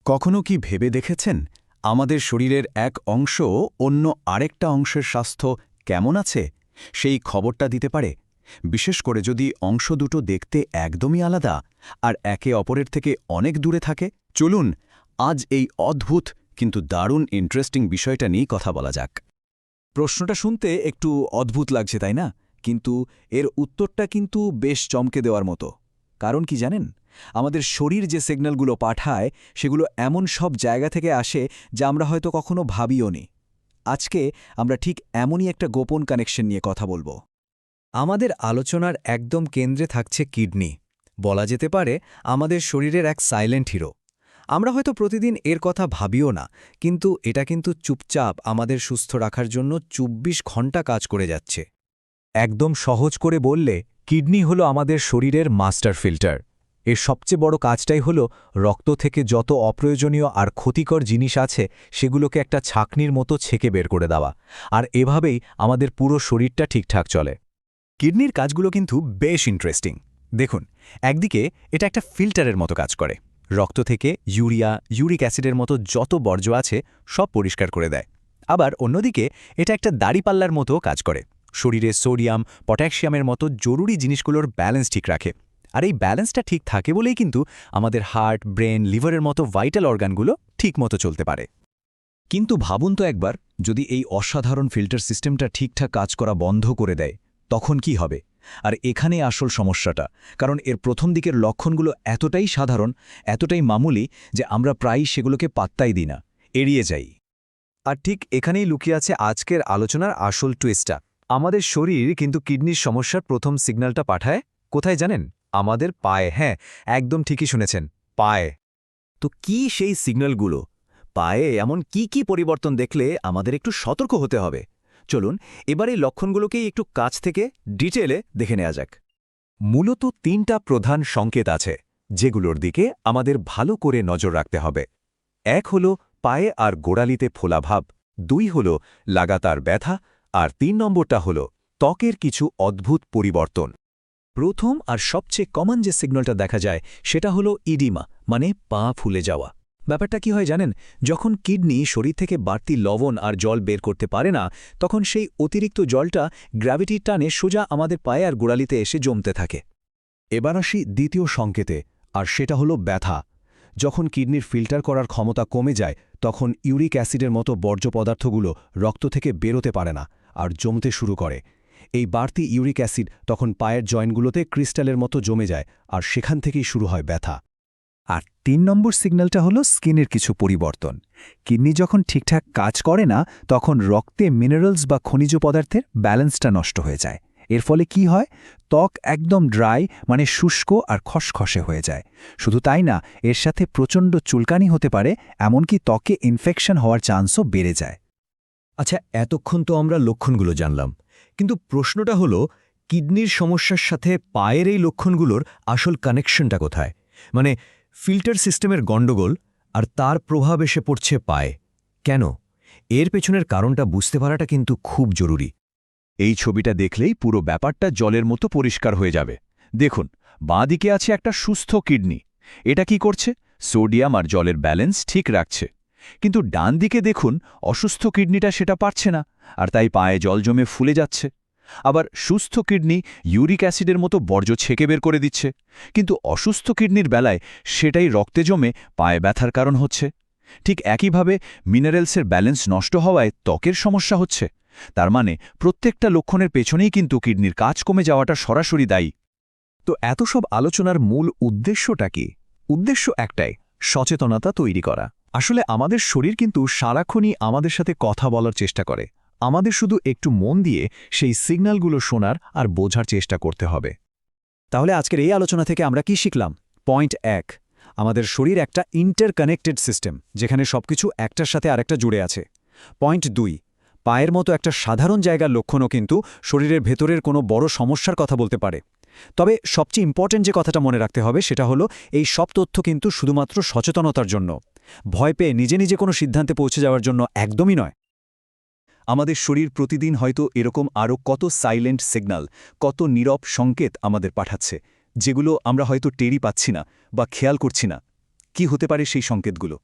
কখনো কি ভেবে দেখেছেন আমাদের শরীরের এক অংশ অন্য আরেকটা অংশের স্বাস্থ্য কেমন আছে সেই খবরটা দিতে পারে? বিশেষ করে যদি অংশ দুটো দেখতে একদমই আলাদা আর একে অপরের থেকে অনেক দূরে থাকে। চলুন আজ এই অদ্ভুত কিন্তু দারুণ ইন্টারেস্টিং বিষয়টা নিয়ে কথা বলা যাক। প্রশ্নটা শুনতে একটু অদ্ভুত লাগছে তাই না? কিন্তু এর উত্তরটা কিন্তু বেশ চমকে দেওয়ার মতো। কারণ কি জানেন, আমাদের শরীর যে সিগন্যালগুলো পাঠায় সেগুলো এমন সব জায়গা থেকে আসে যা আমরা হয়তো কখনো ভাবিও নি। আজকে আমরা ঠিক এমনই একটা গোপন কানেকশন নিয়ে কথা বলবো। আমাদের আলোচনার একদম কেন্দ্রে থাকছে কিডনি। বলা যেতে পারে আমাদের শরীরের এক সাইলেন্ট হিরো। আমরা হয়তো প্রতিদিন এর কথা ভাবিও না, কিন্তু এটা কিন্তু চুপচাপ আমাদের সুস্থ রাখার জন্য ২৪ ঘন্টা কাজ করে যাচ্ছে। একদম সহজ করে বললে, কিডনি হলো আমাদের শরীরের মাস্টার ফিল্টার। এর সবচেয়ে বড় কাজটাই হলো রক্ত থেকে যত অপ্রয়োজনীয় আর ক্ষতিকর জিনিস আছে সেগুলোকে একটা ছাঁকনির মতো ছেঁকে বের করে দেওয়া। আর এভাবেই আমাদের পুরো শরীরটা ঠিকঠাক চলে। কিডনির কাজগুলো কিন্তু বেশ ইন্টারেস্টিং। দেখুন, একদিকে এটা একটা ফিল্টারের মতো কাজ করে। রক্ত থেকে ইউরিয়া, ইউরিক অ্যাসিডের মতো যত বর্জ্য আছে সব পরিষ্কার করে দেয়। আবার অন্যদিকে এটা একটা দাড়িপাল্লার মতো কাজ করে। শরীরে সোডিয়াম, পটাশিয়ামের মতো জরুরি জিনিসগুলোর ব্যালেন্স ঠিক রাখে। আর এই ব্যালেন্সটা ঠিক থাকে বলেই কিন্তু আমাদের হার্ট, ব্রেন, লিভারের মতো ভাইটাল অর্গানগুলো ঠিকমতো চলতে পারে। কিন্তু ভাবুন তো একবার, যদি এই অসাধারণ ফিল্টার সিস্টেমটা ঠিকঠাক কাজ করা বন্ধ করে দেয়, তখন কি হবে? আর এখানে আসল সমস্যাটা, কারণ এর প্রথম দিকের লক্ষণগুলো এতটাই সাধারণ, এতটাই মামুলি যে আমরা প্রায়ই সেগুলোকে পাত্তাই দিই না, এড়িয়ে যাই। আর ঠিক এখানেই লুকিয়ে আছে আজকের আলোচনার আসল টুইস্টটা। আমাদের শরীর কিন্তু কিডনির সমস্যার প্রথম সিগন্যালটা পাঠায় কোথায় জানেন? আমাদের পায়ে। হ্যাঁ, একদম ঠিকই শুনেছেন, পায়ে। তো কি সেই সিগন্যালগুলো? পায়ে এমন কি পরিবর্তন দেখলে আমাদের একটু সতর্ক হতে হবে? চলুন এবার এই লক্ষণগুলোকেই একটু কাছ থেকে ডিটেলে দেখে নেওয়া যাক। মূলত ৩টা প্রধান সংকেত আছে যেগুলোর দিকে আমাদের ভালো করে নজর রাখতে হবে। এক হলো পায়ে আর গোড়ালিতে ফোলাভাব, ২ হলো লাগাতার ব্যথা, আর ৩ নম্বরটা হলো ত্বকের কিছু অদ্ভুত পরিবর্তন। প্রথম আর সবচেয়ে কমন যে সিগন্যালটা দেখা যায় সেটা হলো ইডিমা, মানে পা ফুলে যাওয়া। ব্যাপারটা কি হয় জানেন? যখন কিডনি শরীর থেকে বাড়তি লবণ আর জল বের করতে পারে না, তখন সেই অতিরিক্ত জলটা গ্র্যাভিটির টানে সোজা আমাদের পায়ে আর গোড়ালিতে এসে জমতে থাকে। এবার আসি দ্বিতীয় সংকেতে, আর সেটা হলো ব্যথা। যখন কিডনির ফিল্টার করার ক্ষমতা কমে যায় তখন ইউরিক অ্যাসিডের মতো বর্জ্য পদার্থগুলো রক্ত থেকে বেরোতে পারে না আর জমতে শুরু করে। এই বাড়তি ইউরিক অ্যাসিড তখন পায়ের জয়েন্টগুলোতে ক্রিস্টালের মতো জমে যায়, আর সেখান থেকেই শুরু হয় ব্যথা। আর ৩ নম্বর সিগন্যালটা হলো স্কিনের কিছু পরিবর্তন। কিডনি যখন ঠিকঠাক কাজ করে না, তখন রক্তে মিনারেলস বা খনিজ পদার্থের ব্যালেন্সটা নষ্ট হয়ে যায়। এর ফলে কি হয়? ত্বক একদম ড্রাই, মানে শুষ্ক আর খসখসে হয়ে যায়। শুধু তাই না, এর সাথে প্রচণ্ড চুলকানি হতে পারে, এমনকি ত্বকে ইনফেকশন হওয়ার চান্সও বেড়ে যায়। আচ্ছা, এতক্ষণ তো আমরা লক্ষণগুলো জানলাম, কিন্তু প্রশ্নটা হলো, কিডনির সমস্যার সাথে পায়ের এই লক্ষণগুলোর আসল কানেকশনটা কোথায়? মানে ফিল্টার সিস্টেমের গণ্ডগোল আর তার প্রভাব এসে পড়ছে পায়ে। কেন? এর পেছনের কারণটা বুঝতে পারাটা কিন্তু খুব জরুরি। এই ছবিটা দেখলেই পুরো ব্যাপারটা জলের মতো পরিষ্কার হয়ে যাবে। দেখুন, বাঁ দিকে আছে একটা সুস্থ কিডনি। এটা কি করছে? সোডিয়াম আর জলের ব্যালেন্স ঠিক রাখছে। কিন্তু ডান দিকে দেখুন, অসুস্থ কিডনিটা সেটা পারছে না, আর তাই পায়ে জল জমে ফুলে যাচ্ছে। আবার সুস্থ কিডনি ইউরিক অ্যাসিডের মতো বর্জ্য ছেঁকে বের করে দিচ্ছে, কিন্তু অসুস্থ কিডনির বেলায় সেটাই রক্তে জমে পায়ে ব্যথার কারণ হচ্ছে। ঠিক একইভাবে মিনারেলসের ব্যালেন্স নষ্ট হওয়ায় ত্বকের সমস্যা হচ্ছে। তার মানে প্রত্যেকটা লক্ষণের পেছনেই কিন্তু কিডনির কাজ কমে যাওয়াটা সরাসরি দায়ী। তো এত সব আলোচনার মূল উদ্দেশ্যটা কি? উদ্দেশ্য একটাই, সচেতনতা তৈরি করা। আসলে আমাদের শরীর কিন্তু সারাক্ষণই আমাদের সাথে কথা বলার চেষ্টা করে। আমাদের শুধু একটু মন দিয়ে সেই সিগন্যালগুলো শোনার আর বোঝার চেষ্টা করতে হবে। তাহলে আজকের এই আলোচনা থেকে আমরা কি শিখলাম? পয়েন্ট ১, আমাদের শরীর একটা ইন্টারকানেক্টেড সিস্টেম, যেখানে সবকিছু একটার সাথে আরেকটা জুড়ে আছে। পয়েন্ট ২, পায়ের মতো একটা সাধারণ জায়গার লক্ষণও কিন্তু শরীরের ভেতরের কোনো বড় সমস্যার কথা বলতে পারে। তবে সবচেয়ে ইম্পর্টেন্ট যে কথাটা মনে রাখতে হবে সেটা হলো, এই সব তথ্য কিন্তু শুধুমাত্র সচেতনতার জন্য, ভয় পেয়ে নিজে নিজে কোনো সিদ্ধান্তে পৌঁছে যাওয়ার জন্য একদমই নয়। আমাদের শরীর প্রতিদিন হয়তো এরকম আরও কত সাইলেন্ট সিগন্যাল, কত নীরব সংকেত আমাদের পাঠাচ্ছে, যেগুলো আমরা হয়তো টেরই পাচ্ছি না বা খেয়াল করছি না। কি হতে পারে সেই সংকেতগুলো?